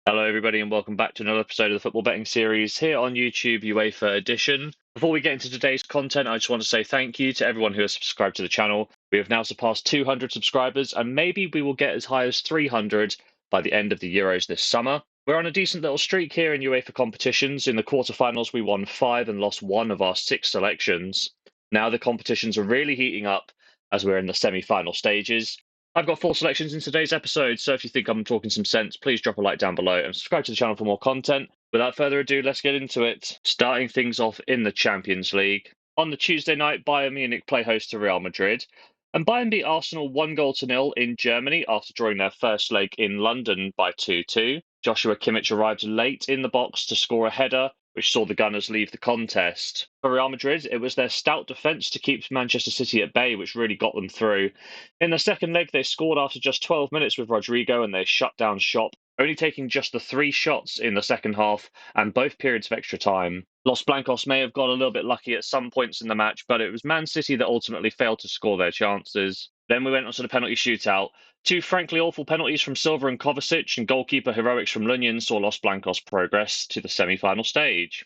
Hello, everybody, and welcome back to another episode of the football betting series here on YouTube, UEFA edition. Before we get into today's content, I just want to say thank you to everyone who has subscribed to the channel. We have now surpassed 200 subscribers, and maybe we will get as high as 300 by the end of the Euros this summer. We're on a decent little streak here in UEFA competitions. In the quarterfinals, we won 5 and lost 1 of our 6 selections. Now the competitions are really heating up as we're in the semi-final stages. I've got 4 selections in today's episode, so if you think I'm talking some sense, please drop a like down below and subscribe to the channel for more content. Without further ado, let's get into it. Starting things off in the Champions League. On the Tuesday night, Bayern Munich play host to Real Madrid, and Bayern beat Arsenal 1-0 in Germany after drawing their first leg in London by 2-2. Joshua Kimmich arrived late in the box to score a header, which saw the Gunners leave the contest. For Real Madrid, it was their stout defence to keep Manchester City at bay, which really got them through. In the second leg, they scored after just 12 minutes with Rodrigo, and they shut down shop, only taking just the 3 shots in the second half and both periods of extra time. Los Blancos may have got a little bit lucky at some points in the match, but it was Man City that ultimately failed to score their chances. Then we went on to the penalty shootout. 2 frankly awful penalties from Silva and Kovacic, and goalkeeper heroics from Lunyan saw Los Blancos progress to the semi-final stage.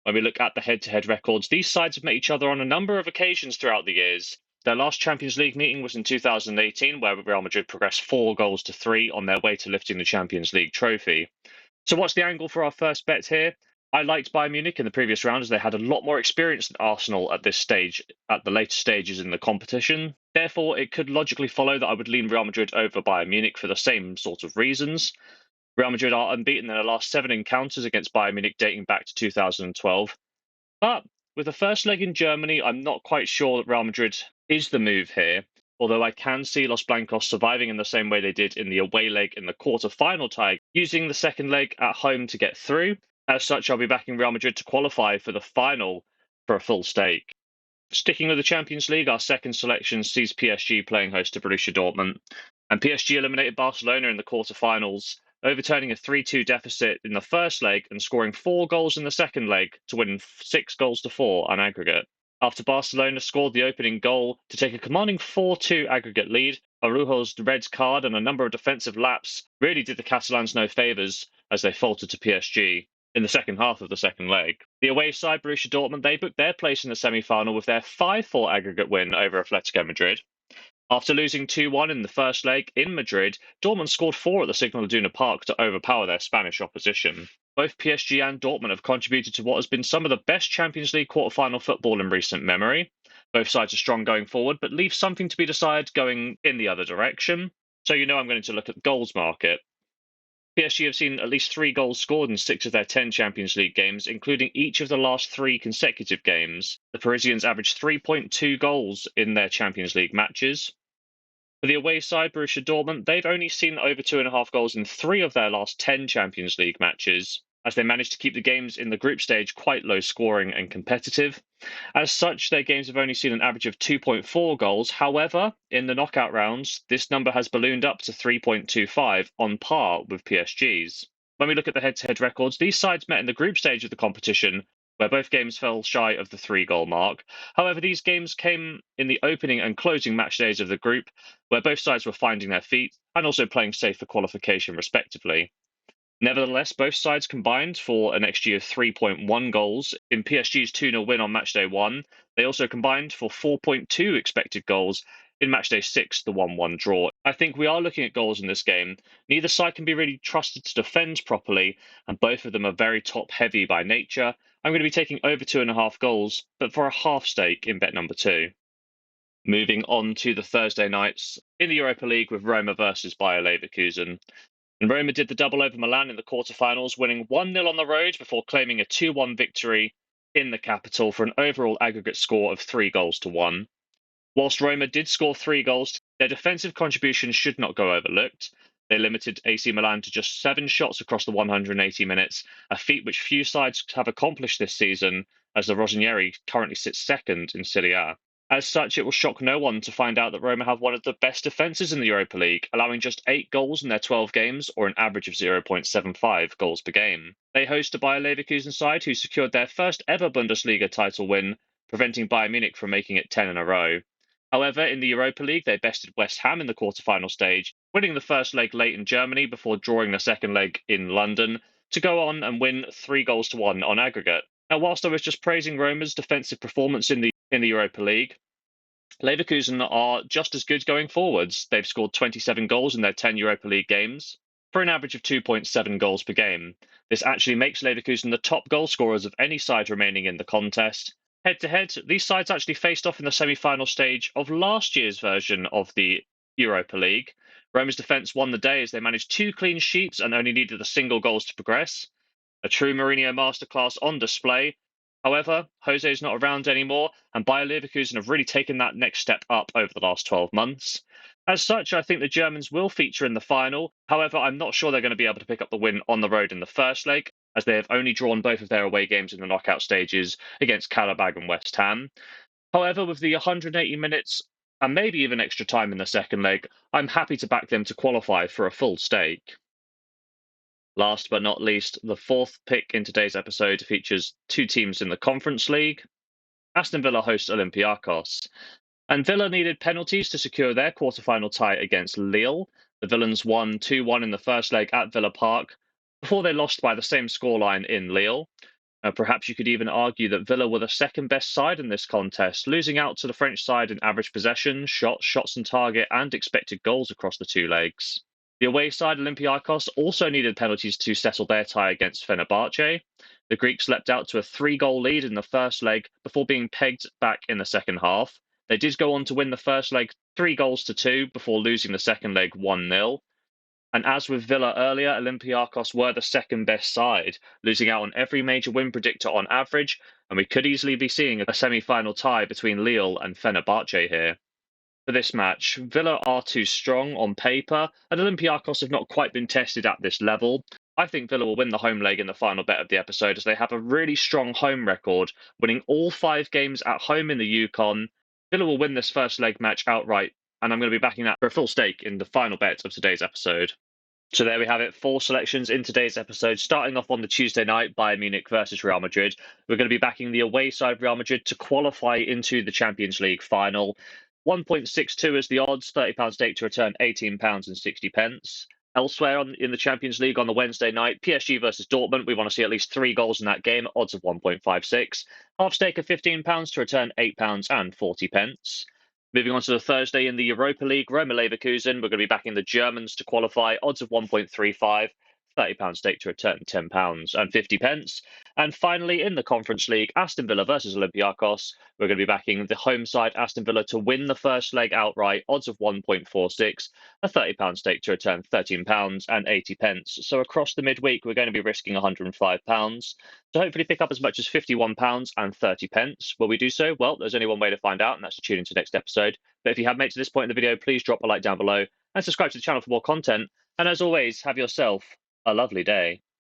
When we look at the head-to-head records, these sides have met each other on a number of occasions throughout the years. Their last Champions League meeting was in 2018, where Real Madrid progressed 4-3 on their way to lifting the Champions League trophy. So what's the angle for our first bet here? I liked Bayern Munich in the previous round as they had a lot more experience than Arsenal at this stage, at the later stages in the competition. Therefore, it could logically follow that I would lean Real Madrid over Bayern Munich for the same sort of reasons. Real Madrid are unbeaten in their last 7 encounters against Bayern Munich dating back to 2012. But with the first leg in Germany, I'm not quite sure that Real Madrid is the move here, although I can see Los Blancos surviving in the same way they did in the away leg in the quarter-final tie, using the second leg at home to get through. As such, I'll be backing Real Madrid to qualify for the final for a full stake. Sticking with the Champions League, our second selection sees PSG playing host to Borussia Dortmund, and PSG eliminated Barcelona in the quarter-finals, overturning a 3-2 deficit in the first leg and scoring 4 goals in the second leg to win 6-4 on aggregate. After Barcelona scored the opening goal to take a commanding 4-2 aggregate lead, Araujo's red card and a number of defensive laps really did the Catalans no favours as they faltered to PSG in the second half of the second leg. The away side, Borussia Dortmund, they booked their place in the semi-final with their 5-4 aggregate win over Atletico Madrid. After losing 2-1 in the first leg in Madrid, Dortmund scored 4 at the Signal Iduna Park to overpower their Spanish opposition. Both PSG and Dortmund have contributed to what has been some of the best Champions League quarter-final football in recent memory. Both sides are strong going forward, but leave something to be decided going in the other direction. So I'm going to look at the goals market. PSG have seen at least 3 goals scored in 6 of their 10 Champions League games, including each of the last 3 consecutive games. The Parisians averaged 3.2 goals in their Champions League matches. For the away side, Borussia Dortmund, they've only seen over 2.5 goals in 3 of their last 10 Champions League matches, as they managed to keep the games in the group stage quite low scoring and competitive. As such, their games have only seen an average of 2.4 goals. However, in the knockout rounds, this number has ballooned up to 3.25, on par with PSG's. When we look at the head-to-head records, these sides met in the group stage of the competition, where both games fell shy of the 3-goal mark. However, these games came in the opening and closing match days of the group, where both sides were finding their feet and also playing safe for qualification, respectively. Nevertheless, both sides combined for an XG of 3.1 goals. In PSG's 2-0 win on matchday 1, they also combined for 4.2 expected goals in matchday 6, the 1-1 draw. I think we are looking at goals in this game. Neither side can be really trusted to defend properly, and both of them are very top-heavy by nature. I'm going to be taking over 2.5 goals, but for a half stake in bet number 2. Moving on to the Thursday nights in the Europa League with Roma versus Bayer Leverkusen. And Roma did the double over Milan in the quarterfinals, winning 1-0 on the road before claiming a 2-1 victory in the capital for an overall aggregate score of 3-1. Whilst Roma did score 3 goals, their defensive contribution should not go overlooked. They limited AC Milan to just 7 shots across the 180 minutes, a feat which few sides have accomplished this season, as the Rossoneri currently sits second in Serie A. As such, it will shock no one to find out that Roma have one of the best defences in the Europa League, allowing just 8 goals in their 12 games, or an average of 0.75 goals per game. They host a Bayer Leverkusen side who secured their first ever Bundesliga title win, preventing Bayern Munich from making it 10 in a row. However, in the Europa League, they bested West Ham in the quarter-final stage, winning the first leg late in Germany before drawing the second leg in London to go on and win 3-1 on aggregate. Now, whilst I was just praising Roma's defensive performance in the Europa League, Leverkusen are just as good going forwards. They've scored 27 goals in their 10 Europa League games for an average of 2.7 goals per game. This actually makes Leverkusen the top goal scorers of any side remaining in the contest. Head to head, these sides actually faced off in the semi-final stage of last year's version of the Europa League. Roma's defence won the day as they managed 2 clean sheets and only needed a single goal to progress. A true Mourinho masterclass on display. However, Jose is not around anymore, and Bayer Leverkusen have really taken that next step up over the last 12 months. As such, I think the Germans will feature in the final. However, I'm not sure they're going to be able to pick up the win on the road in the first leg, as they have only drawn both of their away games in the knockout stages against Karabag and West Ham. However, with the 180 minutes and maybe even extra time in the second leg, I'm happy to back them to qualify for a full stake. Last but not least, the fourth pick in today's episode features two teams in the Conference League. Aston Villa hosts Olympiacos. And Villa needed penalties to secure their quarter-final tie against Lille. The Villains won 2-1 in the first leg at Villa Park before they lost by the same scoreline in Lille. Perhaps you could even argue that Villa were the second best side in this contest, losing out to the French side in average possession, shots on target, and expected goals across the two legs. The away side, Olympiacos, also needed penalties to settle their tie against Fenerbahce. The Greeks leapt out to a 3-goal lead in the first leg before being pegged back in the second half. They did go on to win the first leg 3-2 before losing the second leg 1-0. And as with Villa earlier, Olympiacos were the second best side, losing out on every major win predictor on average, and we could easily be seeing a semi-final tie between Lille and Fenerbahce here. For this match, Villa are too strong on paper, and Olympiacos have not quite been tested at this level. I think Villa will win the home leg in the final bet of the episode, as they have a really strong home record, winning all 5 games at home in the Yukon. Villa will win this first leg match outright, and I'm going to be backing that for a full stake in the final bet of today's episode. So there we have it, 4 selections in today's episode. Starting off on the Tuesday night, Bayern Munich versus Real Madrid. We're going to be backing the away side Real Madrid to qualify into the Champions League final. 1.62 is the odds, £30 stake to return £18.60. Elsewhere in the Champions League on the Wednesday night, PSG versus Dortmund. We want to see at least 3 goals in that game, odds of 1.56. Half stake of £15 to return £8.40. Moving on to the Thursday in the Europa League, Roma Leverkusen. We're going to be backing the Germans to qualify, odds of 1.35. £30 stake to return £10.50. And finally, in the Conference League, Aston Villa versus Olympiacos. We're going to be backing the home side, Aston Villa, to win the first leg outright, odds of 1.46, a £30 stake to return £13.80. So across the midweek, we're going to be risking £105 to hopefully pick up as much as £51.30. Will we do so? Well, there's only one way to find out, and that's to tune into the next episode. But if you have made it to this point in the video, please drop a like down below and subscribe to the channel for more content. And as always, have yourself a lovely day.